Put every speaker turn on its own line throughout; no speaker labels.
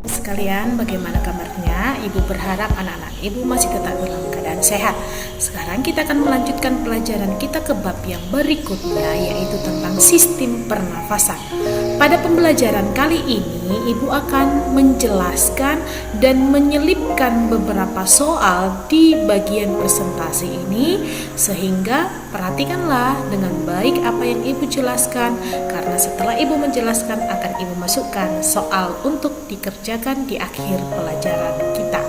Sekalian, bagaimana kabarnya? Ibu berharap anak-anak ibu masih tetap dalam keadaan sehat. Sekarang kita akan melanjutkan pelajaran kita ke bab yang berikutnya, yaitu tentang sistem pernafasan. Pada pembelajaran kali ini, ibu akan menjelaskan dan menyelipkan beberapa soal di bagian presentasi ini, sehingga perhatikanlah dengan baik apa yang ibu jelaskan, karena setelah ibu menjelaskan akan ibu masukkan soal untuk dikerjakan di akhir pelajaran kita.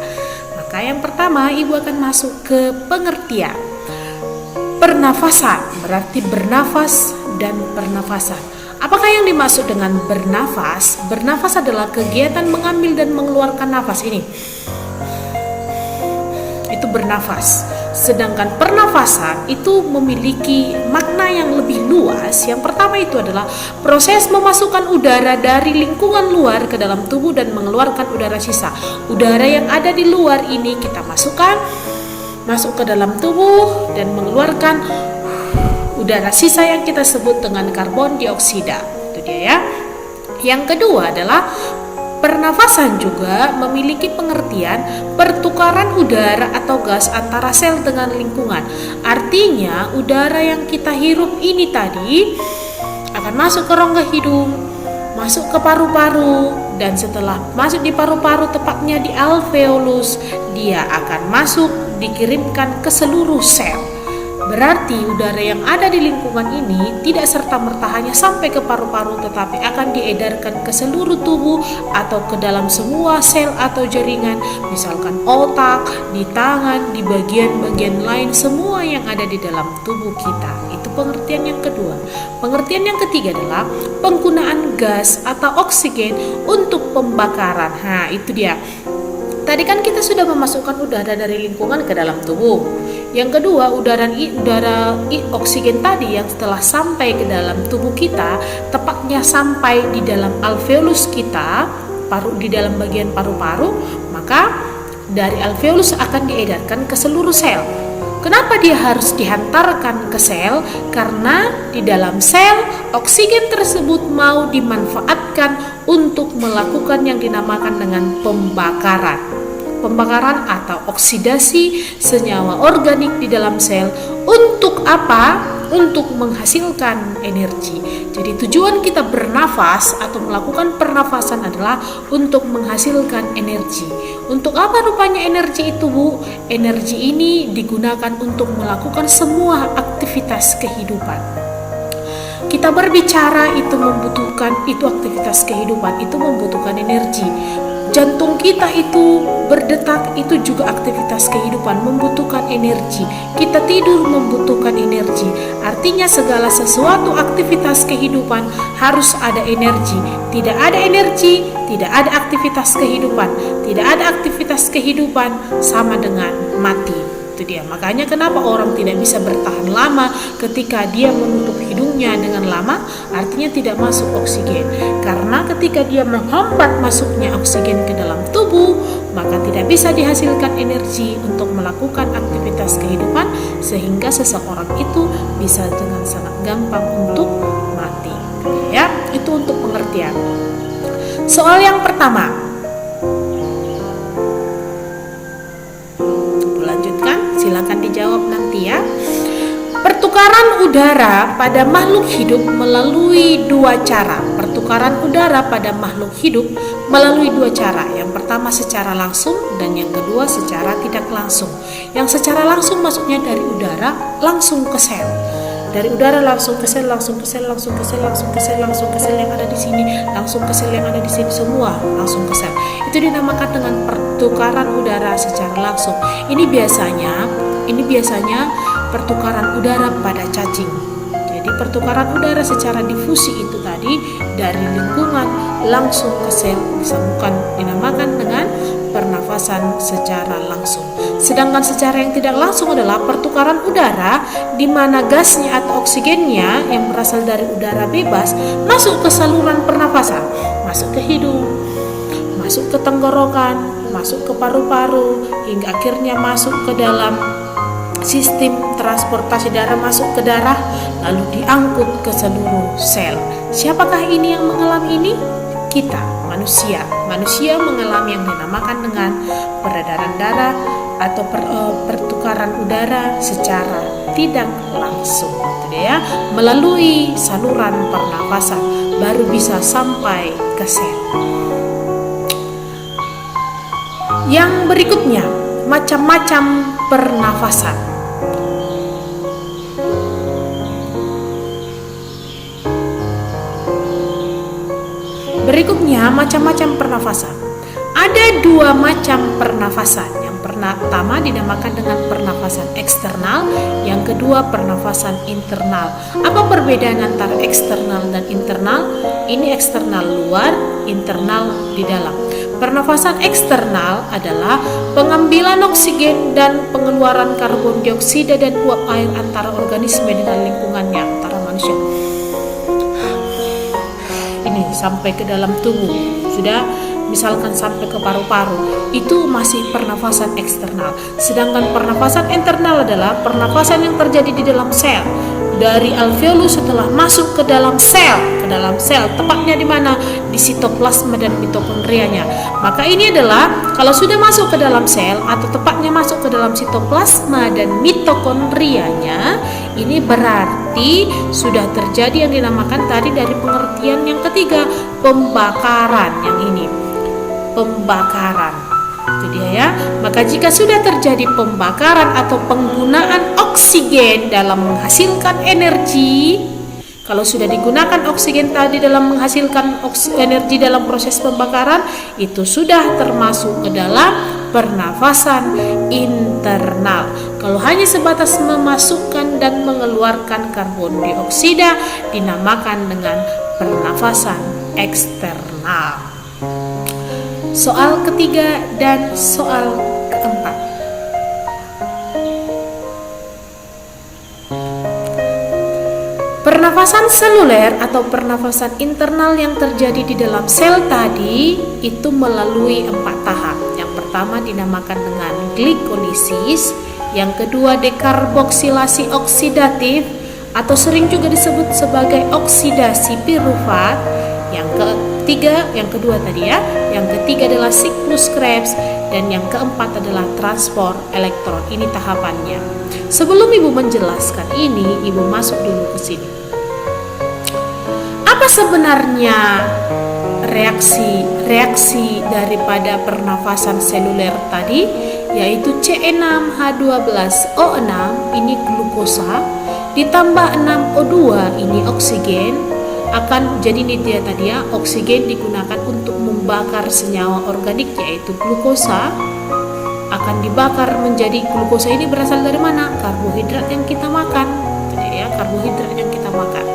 Maka yang pertama, ibu akan masuk ke pengertian. Pernafasan berarti bernafas dan pernafasan. Apakah yang dimaksud dengan bernafas? Bernafas adalah kegiatan mengambil dan mengeluarkan nafas ini. Itu bernafas. Sedangkan pernafasan itu memiliki makna yang lebih luas. Yang pertama itu adalah proses memasukkan udara dari lingkungan luar ke dalam tubuh dan mengeluarkan udara sisa. Udara yang ada di luar ini kita masukkan masuk ke dalam tubuh dan mengeluarkan udara sisa yang kita sebut dengan karbon dioksida. Itu dia ya. Yang kedua adalah pernafasan juga memiliki pengertian pertukaran udara atau gas antara sel dengan lingkungan. Artinya udara yang kita hirup ini tadi akan masuk ke rongga hidung, masuk ke paru-paru, dan setelah masuk di paru-paru, tepatnya di alveolus, dia akan masuk dikirimkan ke seluruh sel. Berarti udara yang ada di lingkungan ini tidak serta-merta hanya sampai ke paru-paru, tetapi akan diedarkan ke seluruh tubuh atau ke dalam semua sel atau jaringan, misalkan otak, di tangan, di bagian-bagian lain, semua yang ada di dalam tubuh kita. Itu pengertian yang kedua. Pengertian yang ketiga adalah penggunaan gas atau oksigen untuk pembakaran. Nah, itu dia. Tadi kan kita sudah memasukkan udara dari lingkungan ke dalam tubuh. Yang kedua, udara oksigen tadi yang setelah sampai ke dalam tubuh kita, tepatnya sampai di dalam alveolus kita, di dalam bagian paru-paru, maka dari alveolus akan diedarkan ke seluruh sel. Kenapa dia harus dihantarkan ke sel? Karena di dalam sel, oksigen tersebut mau dimanfaatkan untuk melakukan yang dinamakan dengan pembakaran. Pembakaran atau oksidasi senyawa organik di dalam sel. Untuk apa? Untuk menghasilkan energi. Jadi tujuan kita bernafas atau melakukan pernafasan adalah untuk menghasilkan energi. Untuk apa rupanya energi itu, Bu? Energi ini digunakan untuk melakukan semua aktivitas kehidupan. Kita berbicara itu aktivitas kehidupan, itu membutuhkan energi. Jantung kita itu berdetak, itu juga aktivitas kehidupan, membutuhkan energi. Kita tidur membutuhkan energi. Artinya segala sesuatu aktivitas kehidupan harus ada energi. Tidak ada energi, tidak ada aktivitas kehidupan. Tidak ada aktivitas kehidupan sama dengan mati. Itu dia. Makanya kenapa orang tidak bisa bertahan lama ketika dia menutup hidungnya dengan lama, artinya tidak masuk oksigen. Karena ketika dia menghambat masuknya oksigen ke dalam tubuh, maka tidak bisa dihasilkan energi untuk melakukan aktivitas kehidupan, sehingga seseorang itu bisa dengan sangat gampang untuk mati. Ya, itu untuk pengertian. Soal yang pertama. Silakan dijawab nanti ya. Pertukaran udara pada makhluk hidup melalui dua cara. Pertukaran udara pada makhluk hidup melalui dua cara. Yang pertama secara langsung dan yang kedua secara tidak langsung. Yang secara langsung maksudnya dari udara langsung ke sel. Dari udara langsung ke sel, langsung ke sel, langsung ke sel, langsung ke sel, langsung ke sel yang ada di sini, langsung ke sel yang ada di sini, semua langsung ke sel. Itu dinamakan dengan pertukaran udara secara langsung. Ini biasanya pertukaran udara pada cacing. Jadi pertukaran udara secara difusi itu tadi dari lingkungan langsung ke sel dinamakan dengan pernafasan secara langsung. Sedangkan secara yang tidak langsung adalah pertukaran udara di mana gasnya atau oksigennya yang berasal dari udara bebas masuk ke saluran pernafasan, masuk ke hidung, masuk ke tenggorokan, masuk ke paru-paru, hingga akhirnya masuk ke dalam sistem transportasi darah, masuk ke darah, lalu diangkut ke seluruh sel. Siapakah ini yang mengalami ini? Kita, manusia. manusia mengalami yang dinamakan dengan peredaran darah atau pertukaran udara secara tidak langsung, gitu ya, melalui saluran pernafasan baru bisa sampai ke sel. Yang berikutnya, macam-macam pernafasan. Berikutnya, macam-macam pernafasan. Ada dua macam pernafasan. Yang pertama dinamakan dengan pernafasan eksternal, yang kedua pernafasan internal. Apa perbedaan antara eksternal dan internal? Ini eksternal luar, internal di dalam. Pernafasan eksternal adalah pengambilan oksigen dan pengeluaran karbon dioksida dan uap air antara organisme dan lingkungannya, antara manusia. Ini sampai ke dalam tubuh, sudah misalkan sampai ke paru-paru, itu masih pernafasan eksternal. Sedangkan pernafasan internal adalah pernafasan yang terjadi di dalam sel, dari alveolus setelah masuk ke dalam sel, tepatnya di mana? Di sitoplasma dan mitokondrianya. Maka ini adalah kalau sudah masuk ke dalam sel atau tepatnya masuk ke dalam sitoplasma dan mitokondrianya, ini berarti sudah terjadi yang dinamakan tadi dari pengertian yang ketiga, pembakaran. Yang ini pembakaran, itu dia ya. Maka jika sudah terjadi pembakaran atau penggunaan oksigen dalam menghasilkan energi, kalau sudah digunakan oksigen tadi dalam menghasilkan energi dalam proses pembakaran, itu sudah termasuk ke dalam pernafasan internal. Kalau hanya sebatas memasukkan dan mengeluarkan karbon dioksida, dinamakan dengan pernafasan eksternal. Soal ketiga dan soal keempat. Pernafasan seluler atau pernafasan internal yang terjadi di dalam sel tadi itu melalui 4 tahap. Yang pertama dinamakan dengan glikolisis, yang kedua dekarboksilasi oksidatif atau sering juga disebut sebagai oksidasi pirufat, yang kedua tadi ya, yang ketiga adalah siklus Krebs, dan yang keempat adalah transport elektron. Ini tahapannya. Sebelum Ibu menjelaskan ini, Ibu masuk dulu ke sini. Apa sebenarnya reaksi daripada pernafasan seluler tadi? Yaitu C6H12O6, ini glukosa, ditambah 6O2, ini oksigen, akan jadi ini dia tadi ya, oksigen digunakan untuk membakar senyawa organik yaitu glukosa, akan dibakar menjadi glukosa. Ini berasal dari mana? Karbohidrat yang kita makan, jadi ya, karbohidrat yang kita makan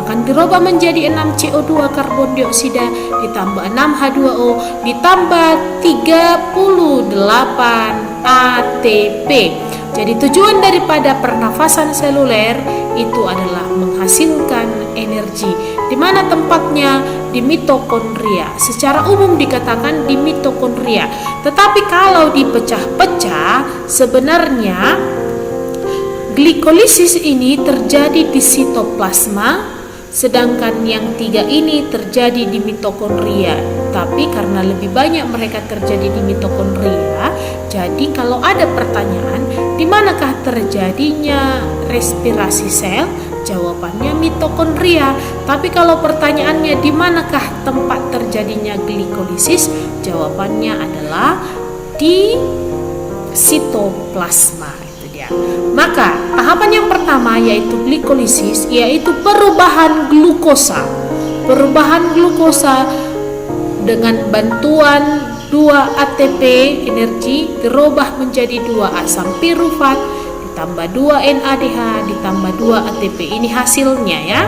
akan dirubah menjadi 6CO2 karbon dioksida ditambah 6H2O ditambah 38 ATP. Jadi tujuan daripada pernafasan seluler itu adalah menghasilkan energi. Di mana tempatnya? Di mitokondria. Secara umum dikatakan di mitokondria. Tetapi kalau dipecah-pecah, sebenarnya glikolisis ini terjadi di sitoplasma, sedangkan yang 3 ini terjadi di mitokondria. Tapi karena lebih banyak mereka terjadi di mitokondria, jadi kalau ada pertanyaan di manakah terjadinya respirasi sel, jawabannya mitokondria. Tapi kalau pertanyaannya di manakah tempat terjadinya glikolisis, jawabannya adalah di sitoplasma. Itu dia. Maka tahapan yang pertama yaitu glikolisis, yaitu perubahan glukosa. Perubahan glukosa dengan bantuan 2 ATP energi dirubah menjadi 2 asam pirufat ditambah 2 NADH ditambah 2 ATP. Ini hasilnya ya.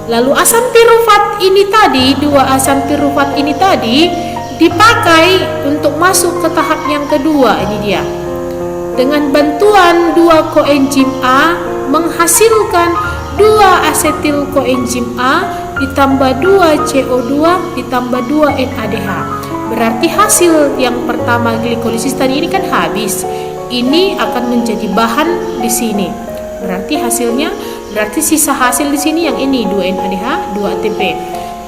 Lalu asam pirufat ini tadi, 2 asam pirufat ini tadi dipakai untuk masuk ke tahap yang kedua. Ini dia. Dengan bantuan 2 koenzim A menghasilkan 2 asetil koenzim A ditambah 2 CO2 ditambah 2 NADH. Berarti hasil yang pertama glikolisis tadi ini kan habis. Ini akan menjadi bahan di sini. Berarti hasilnya, berarti sisa hasil di sini yang ini 2 NADH, 2 ATP.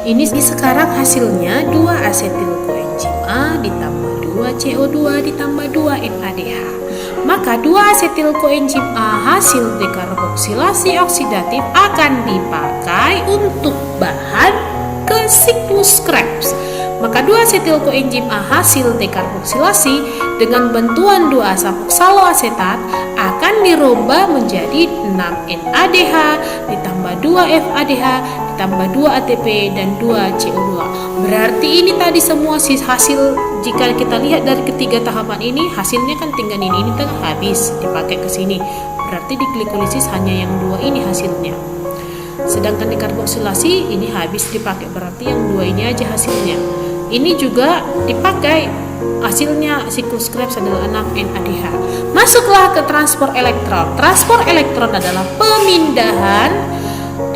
Ini sekarang hasilnya 2 asetil koenzim A ditambah 2 CO2 ditambah 2 NADH. Maka 2 asetil koenzim A hasil dekarboksilasi oksidatif akan dipakai untuk bahan ke siklus Krebs. Maka 2 asetil koenzim A hasil dekarboksilasi dengan bantuan 2 asam oksaloasetat akan dirubah menjadi 6 NADH ditambah 2 FADH ditambah 2 ATP dan 2 CO2. Berarti ini tadi semua hasil, jika kita lihat dari ketiga tahapan ini, hasilnya kan tinggal ini kan habis dipakai ke sini. Berarti di glikolisis hanya yang 2 ini hasilnya. Sedangkan di karboksilasi ini habis dipakai, berarti yang 2 ini aja hasilnya. Ini juga dipakai, hasilnya siklus Krebs adalah 6 NADH. Masuklah ke transport elektron. Transport elektron adalah pemindahan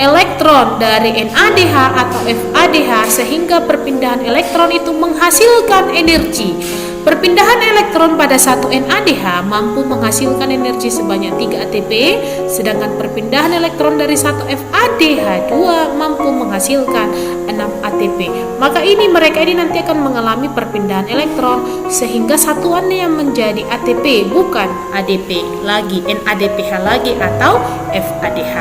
elektron dari NADH atau FADH sehingga perpindahan elektron itu menghasilkan energi. Perpindahan elektron pada 1 NADH mampu menghasilkan energi sebanyak 3 ATP, sedangkan perpindahan elektron dari 1 FADH2 mampu menghasilkan 6 ATP. Maka mereka ini nanti akan mengalami perpindahan elektron sehingga satuannya yang menjadi ATP bukan ADP lagi, NADPH lagi atau FADH.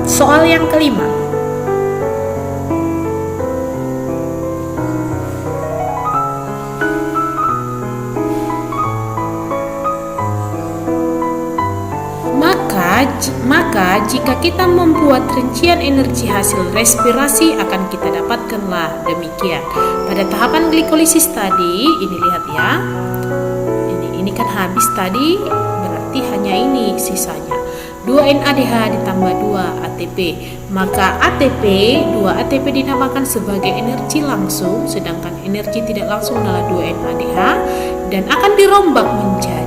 Soal yang kelima. Maka jika kita membuat rincian energi hasil respirasi akan kita dapatkanlah demikian. Pada tahapan glikolisis tadi, ini lihat ya. Ini kan habis tadi, berarti hanya ini sisanya. 2 NADH ditambah 2 ATP. Maka ATP, 2 ATP dinamakan sebagai energi langsung, sedangkan energi tidak langsung adalah 2 NADH dan akan dirombak menjadi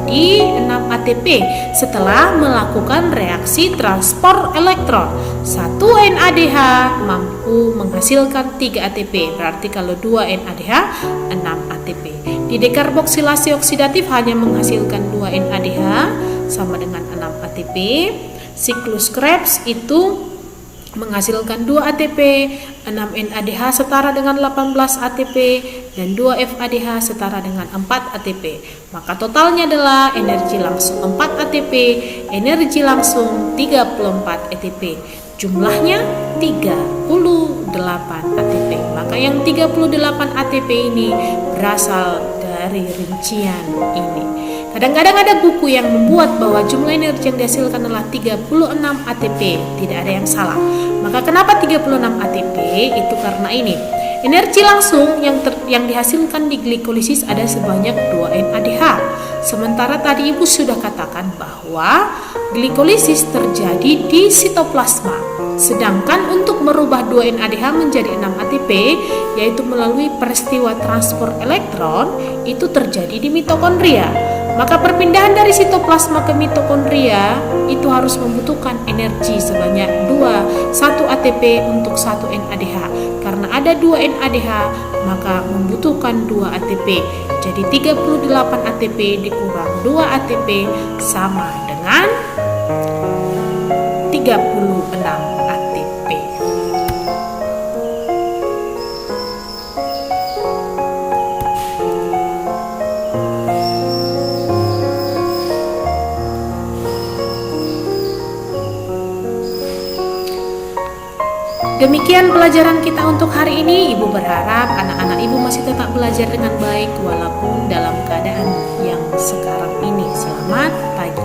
6 ATP setelah melakukan reaksi transport elektron. 1 NADH mampu menghasilkan 3 ATP, berarti kalau 2 NADH 6 ATP. Di dekarboksilasi oksidatif hanya menghasilkan 2 NADH sama dengan 6 ATP. Siklus Krebs itu menghasilkan 2 ATP, 6 NADH setara dengan 18 ATP dan 2 FADH setara dengan 4 ATP. Maka totalnya adalah energi langsung 4 ATP, energi langsung 34 ATP. Jumlahnya 38 ATP. Maka yang 38 ATP ini berasal dari rincian ini. Kadang-kadang ada buku yang membuat bahwa jumlah energi yang dihasilkan adalah 36 ATP. Tidak ada yang salah. Maka kenapa 36 ATP? Itu karena ini. Energi langsung yang dihasilkan di glikolisis ada sebanyak 2 NADH. Sementara tadi Ibu sudah katakan bahwa glikolisis terjadi di sitoplasma. Sedangkan untuk merubah 2 NADH menjadi 6 ATP, yaitu melalui peristiwa transport elektron, itu terjadi di mitokondria. Maka perpindahan dari sitoplasma ke mitokondria itu harus membutuhkan energi sebanyak 1 ATP untuk 1 NADH. Karena ada 2 NADH, maka membutuhkan 2 ATP. Jadi 38 ATP dikurang 2 ATP sama dengan 36 ATP. Demikian pelajaran kita untuk hari ini. Ibu berharap anak-anak Ibu masih tetap belajar dengan baik walaupun dalam keadaan yang sekarang ini. Selamat pagi.